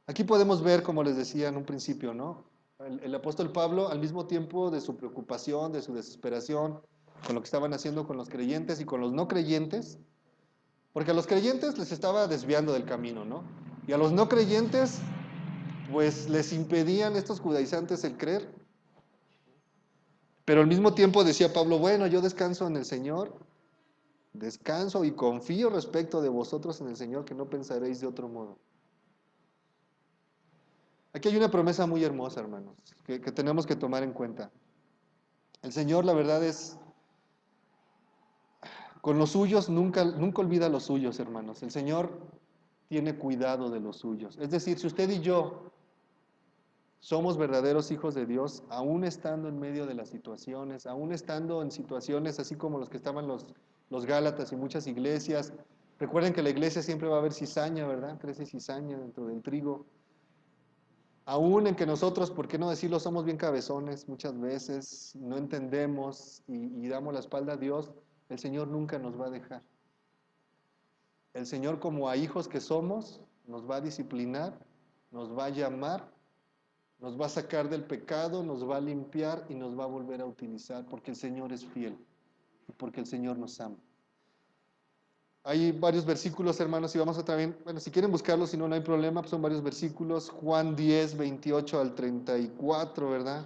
Aquí podemos ver, como les decía en un principio, ¿no? El apóstol Pablo, al mismo tiempo de su preocupación, de su desesperación, con lo que estaban haciendo con los creyentes y con los no creyentes, porque a los creyentes les estaba desviando del camino, ¿no? Y a los no creyentes, pues les impedían estos judaizantes el creer. Pero al mismo tiempo decía Pablo, bueno, yo descanso en el Señor, descanso y confío respecto de vosotros en el Señor, que no pensaréis de otro modo. Aquí hay una promesa muy hermosa, hermanos, que tenemos que tomar en cuenta. El Señor, la verdad es, con los suyos, nunca olvida a los suyos, hermanos. El Señor tiene cuidado de los suyos. Es decir, si usted y yo somos verdaderos hijos de Dios, aún estando en medio de las situaciones, aún estando en situaciones así como los que estaban los Gálatas y muchas iglesias. Recuerden que la iglesia siempre va a haber cizaña, ¿verdad? Crece cizaña dentro del trigo. Aún en que nosotros, ¿por qué no decirlo? Somos bien cabezones muchas veces, no entendemos y damos la espalda a Dios, el Señor nunca nos va a dejar. El Señor, como a hijos que somos, nos va a disciplinar, nos va a llamar, nos va a sacar del pecado, nos va a limpiar y nos va a volver a utilizar porque el Señor es fiel y porque el Señor nos ama. Hay varios versículos, hermanos, y vamos a también, bueno, si quieren buscarlos, si no, no hay problema, pues son varios versículos. Juan 10, 28 al 34, ¿verdad?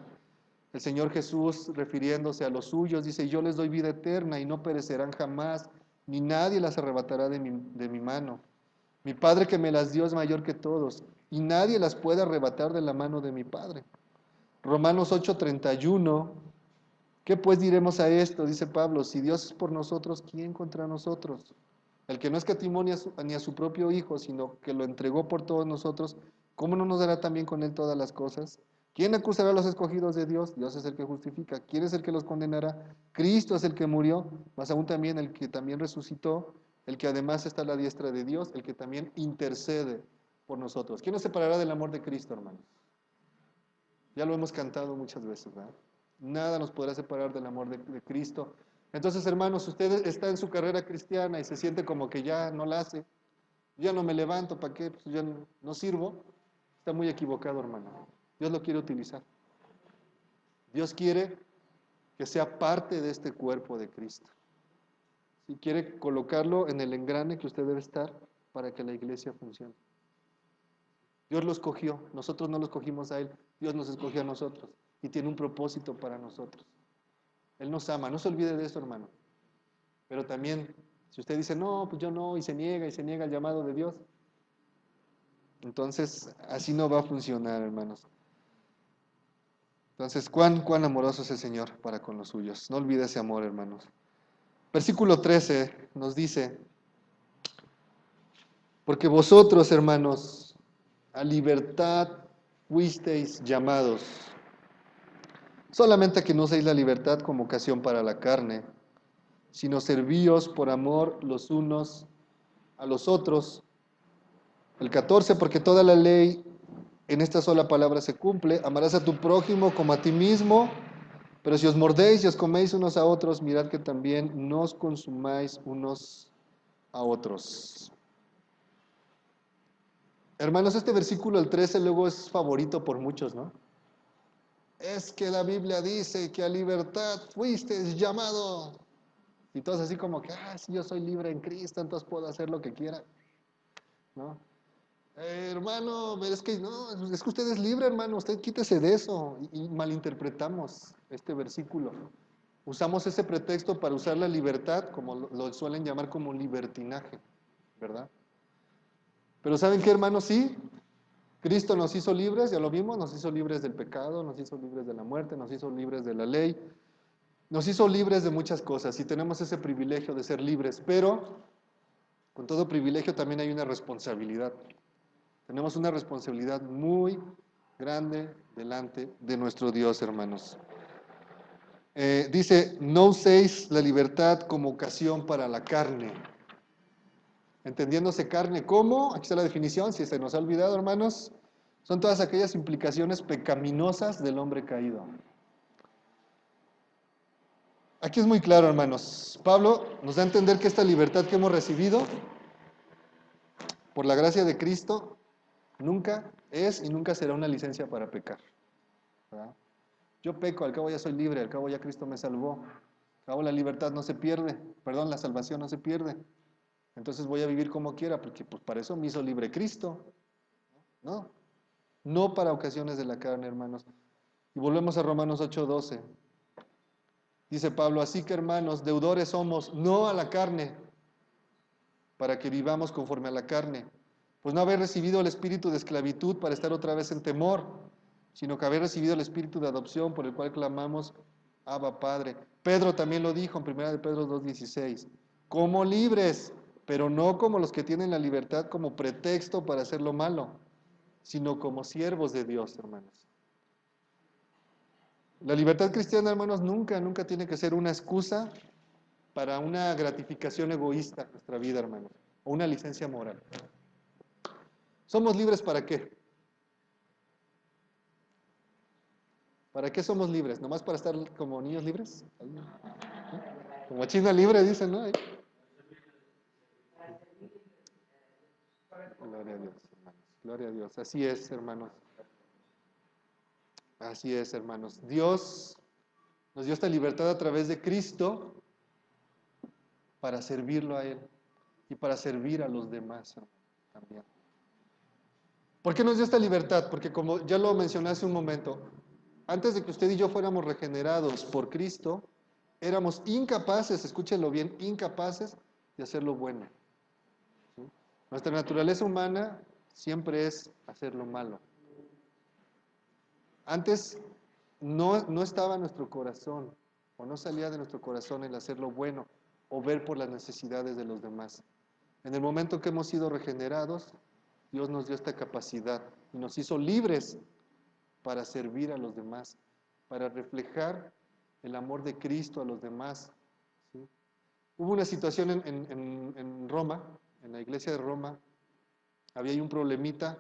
El Señor Jesús, refiriéndose a los suyos, dice, yo les doy vida eterna y no perecerán jamás, ni nadie las arrebatará de mi mano. Mi Padre que me las dio es mayor que todos, y nadie las puede arrebatar de la mano de mi Padre. Romanos 8, 31. ¿Qué pues diremos a esto? Dice Pablo, si Dios es por nosotros, ¿quién contra nosotros? El que no escatimó ni a su propio Hijo, sino que lo entregó por todos nosotros, ¿cómo no nos dará también con Él todas las cosas? ¿Quién acusará a los escogidos de Dios? Dios es el que justifica. ¿Quién es el que los condenará? Cristo es el que murió, más aún también el que también resucitó, el que además está a la diestra de Dios, el que también intercede por nosotros. ¿Quién nos separará del amor de Cristo, hermanos? Ya lo hemos cantado muchas veces, ¿verdad? Nada nos podrá separar del amor de Cristo. Entonces, hermanos, usted está en su carrera cristiana y se siente como que ya no la hace, ya no me levanto, ¿para qué? Pues ya no sirvo. Está muy equivocado, hermano. Dios lo quiere utilizar. Dios quiere que sea parte de este cuerpo de Cristo. Si quiere colocarlo en el engrane que usted debe estar para que la iglesia funcione. Dios lo escogió, nosotros no lo escogimos a Él, Dios nos escogió a nosotros y tiene un propósito para nosotros. Él nos ama, no se olvide de eso, hermano. Pero también, si usted dice, no, pues yo no, y se niega el llamado de Dios, entonces así no va a funcionar, hermanos. Entonces, cuán amoroso es el Señor para con los suyos. No olvide ese amor, hermanos. Versículo 13 nos dice, porque vosotros, hermanos, a libertad fuisteis llamados. Solamente que no uséis la libertad como ocasión para la carne, sino servíos por amor los unos a los otros. El 14, porque toda la ley en esta sola palabra se cumple, amarás a tu prójimo como a ti mismo, pero si os mordéis y os coméis unos a otros, mirad que también no os consumáis unos a otros. Hermanos, este versículo, el 13, luego es favorito por muchos, ¿no? Es que la Biblia dice que a libertad fuiste llamado. Y todos así como que, si yo soy libre en Cristo, entonces puedo hacer lo que quiera, ¿no? Hermano, es que no, es que usted es libre, hermano, usted quítese de eso. Y malinterpretamos este versículo. Usamos ese pretexto para usar la libertad, como lo suelen llamar como libertinaje, ¿verdad? Pero ¿saben qué, hermanos? Sí, Cristo nos hizo libres, ya lo vimos, nos hizo libres del pecado, nos hizo libres de la muerte, nos hizo libres de la ley, nos hizo libres de muchas cosas y tenemos ese privilegio de ser libres, pero con todo privilegio también hay una responsabilidad. Tenemos una responsabilidad muy grande delante de nuestro Dios, hermanos. Dice, no uséis la libertad como ocasión para la carne. Entendiéndose carne como, aquí está la definición, si se nos ha olvidado, hermanos, son todas aquellas implicaciones pecaminosas del hombre caído. Aquí es muy claro, hermanos. Pablo nos da a entender que esta libertad que hemos recibido por la gracia de Cristo nunca es y nunca será una licencia para pecar, ¿verdad? Yo peco, al cabo ya soy libre, al cabo ya Cristo me salvó. Al cabo la libertad no se pierde, perdón, la salvación no se pierde. Entonces voy a vivir como quiera, porque pues para eso me hizo libre Cristo. No, no para ocasiones de la carne, hermanos. Y volvemos a Romanos 8:12. Dice Pablo, así que hermanos, deudores somos, no a la carne, para que vivamos conforme a la carne. Pues no habéis recibido el espíritu de esclavitud para estar otra vez en temor, sino que habéis recibido el espíritu de adopción por el cual clamamos, Abba Padre. Pedro también lo dijo en 1 de Pedro 2:16, como libres, pero no como los que tienen la libertad como pretexto para hacer lo malo, sino como siervos de Dios, hermanos. La libertad cristiana, hermanos, nunca tiene que ser una excusa para una gratificación egoísta en nuestra vida, hermanos, o una licencia moral. ¿Somos libres para qué? ¿Para qué somos libres? ¿Nomás para estar como niños libres? Como China libre, dicen, ¿no? Gloria a Dios, hermanos. Gloria a Dios. Así es, hermanos. Así es, hermanos. Dios nos dio esta libertad a través de Cristo para servirlo a Él. y para servir a los demás también. ¿Por qué nos dio esta libertad? Porque como ya lo mencioné hace un momento, antes de que usted y yo fuéramos regenerados por Cristo, éramos incapaces, escúchenlo bien, incapaces de hacer lo bueno. ¿Sí? Nuestra naturaleza humana siempre es hacer lo malo. Antes no estaba en nuestro corazón, o no salía de nuestro corazón el hacer lo bueno, o ver por las necesidades de los demás. En el momento que hemos sido regenerados, Dios nos dio esta capacidad y nos hizo libres para servir a los demás, para reflejar el amor de Cristo a los demás. ¿Sí? Hubo una situación en Roma, en la iglesia de Roma, había ahí un problemita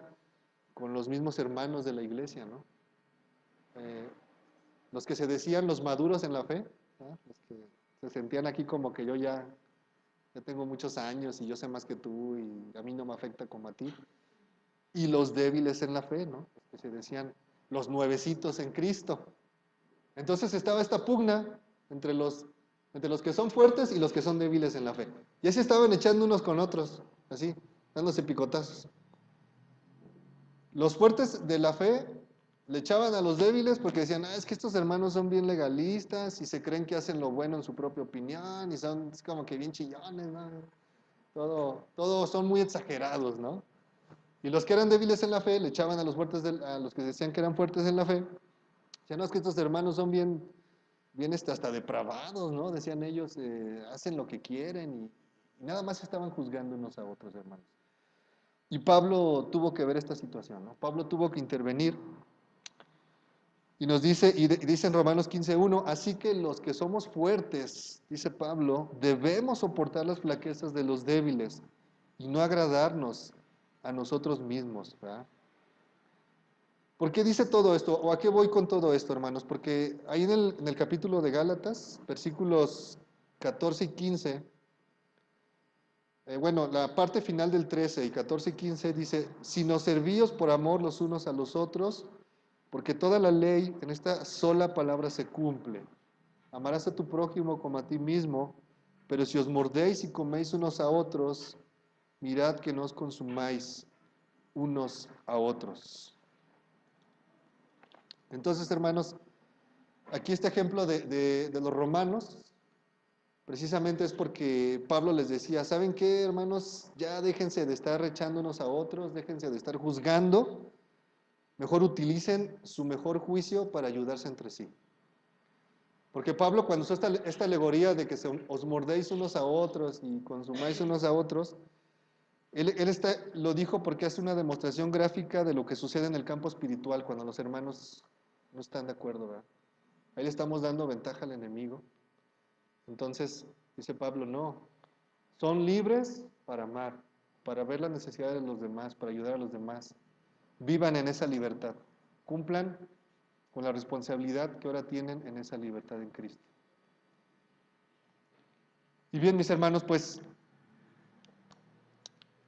con los mismos hermanos de la iglesia, ¿no? Los que se decían los maduros en la fe, ¿no? Los que se sentían aquí como que yo ya tengo muchos años y yo sé más que tú y a mí no me afecta como a ti. Y los débiles en la fe, ¿no? Los que se decían los nuevecitos en Cristo. Entonces estaba esta pugna entre los que son fuertes y los que son débiles en la fe. Y así estaban echando unos con otros, así, dándose picotazos. Los fuertes de la fe le echaban a los débiles porque decían, es que estos hermanos son bien legalistas y se creen que hacen lo bueno en su propia opinión y son como que bien chillones, ¿no? Todo son muy exagerados, ¿no? Y los que eran débiles en la fe le echaban a los fuertes, a los que decían que eran fuertes en la fe. Decían, no, es que estos hermanos son bien hasta depravados, ¿no? Decían ellos, hacen lo que quieren y nada más estaban juzgando unos a otros, hermanos. Y Pablo tuvo que ver esta situación, ¿no? Pablo tuvo que intervenir y nos dice, dice en Romanos 15:1, así que los que somos fuertes, dice Pablo, debemos soportar las flaquezas de los débiles y no agradarnos a nosotros mismos, ¿verdad? ¿Por qué dice todo esto? ¿O a qué voy con todo esto, hermanos? Porque ahí en el capítulo de Gálatas, versículos 14 y 15, bueno, la parte final del 13 y 14 y 15 dice, sino servíos por amor los unos a los otros, porque toda la ley en esta sola palabra se cumple. Amarás a tu prójimo como a ti mismo, pero si os mordéis y coméis unos a otros, mirad que no os consumáis unos a otros. Entonces, hermanos, aquí este ejemplo de los romanos, precisamente es porque Pablo les decía, ¿saben qué, hermanos? Ya déjense de estar echando unos a otros, déjense de estar juzgando, mejor utilicen su mejor juicio para ayudarse entre sí. Porque Pablo cuando usó esta alegoría de que os mordéis unos a otros y consumáis unos a otros, él lo dijo porque hace una demostración gráfica de lo que sucede en el campo espiritual cuando los hermanos no están de acuerdo, ¿verdad? Ahí le estamos dando ventaja al enemigo. Entonces, dice Pablo, no, son libres para amar, para ver las necesidades de los demás, para ayudar a los demás. Vivan en esa libertad, cumplan con la responsabilidad que ahora tienen en esa libertad en Cristo. Y bien, mis hermanos, pues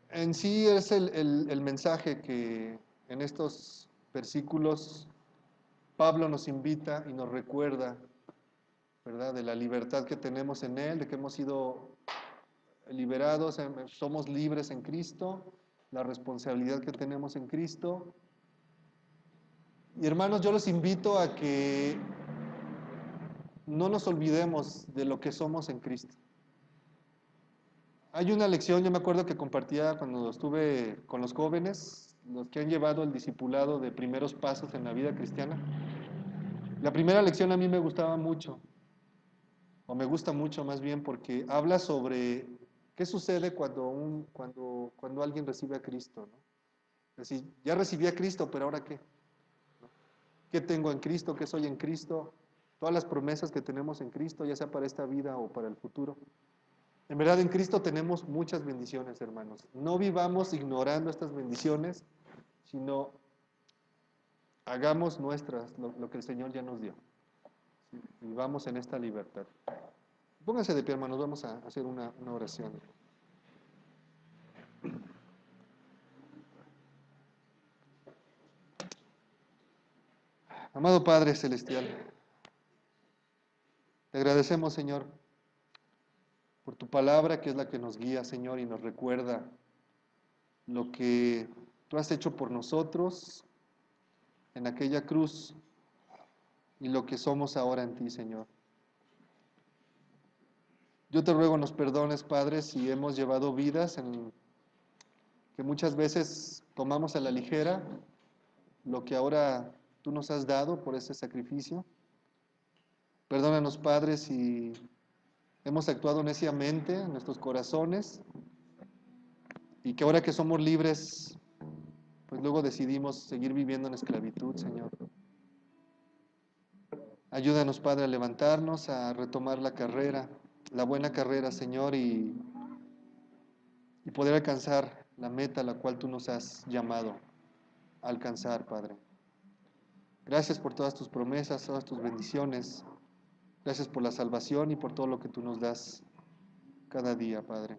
en sí es el mensaje que en estos versículos Pablo nos invita y nos recuerda, ¿verdad?, de la libertad que tenemos en Él, de que hemos sido liberados, somos libres en Cristo, la responsabilidad que tenemos en Cristo. Y hermanos, yo los invito a que no nos olvidemos de lo que somos en Cristo. Hay una lección, yo me acuerdo que compartía cuando estuve con los jóvenes, los que han llevado el discipulado de primeros pasos en la vida cristiana. La primera lección a mí me gustaba mucho, o me gusta mucho más bien, porque habla sobre qué sucede cuando alguien recibe a Cristo, ¿no? Es decir, ya recibí a Cristo, pero ¿ahora qué? ¿Qué tengo en Cristo? ¿Qué soy en Cristo? Todas las promesas que tenemos en Cristo, ya sea para esta vida o para el futuro. En verdad, en Cristo tenemos muchas bendiciones, hermanos. No vivamos ignorando estas bendiciones, sino hagamos nuestras lo que el Señor ya nos dio. ¿Sí? Vivamos en esta libertad. Pónganse de pie, hermanos, vamos a hacer una oración. Amado Padre Celestial, te agradecemos, Señor, por tu palabra que es la que nos guía, Señor, y nos recuerda lo que tú has hecho por nosotros en aquella cruz y lo que somos ahora en ti, Señor. Yo te ruego nos perdones, Padre, si hemos llevado vidas en que muchas veces tomamos a la ligera lo que ahora tú nos has dado por ese sacrificio. Perdónanos, Padre, si hemos actuado neciamente en nuestros corazones y que ahora que somos libres, pues luego decidimos seguir viviendo en esclavitud, Señor. Ayúdanos, Padre, a levantarnos, a retomar la carrera, la buena carrera, Señor, y poder alcanzar la meta a la cual tú nos has llamado a alcanzar, Padre. Gracias por todas tus promesas, todas tus bendiciones. Gracias por la salvación y por todo lo que tú nos das cada día, Padre.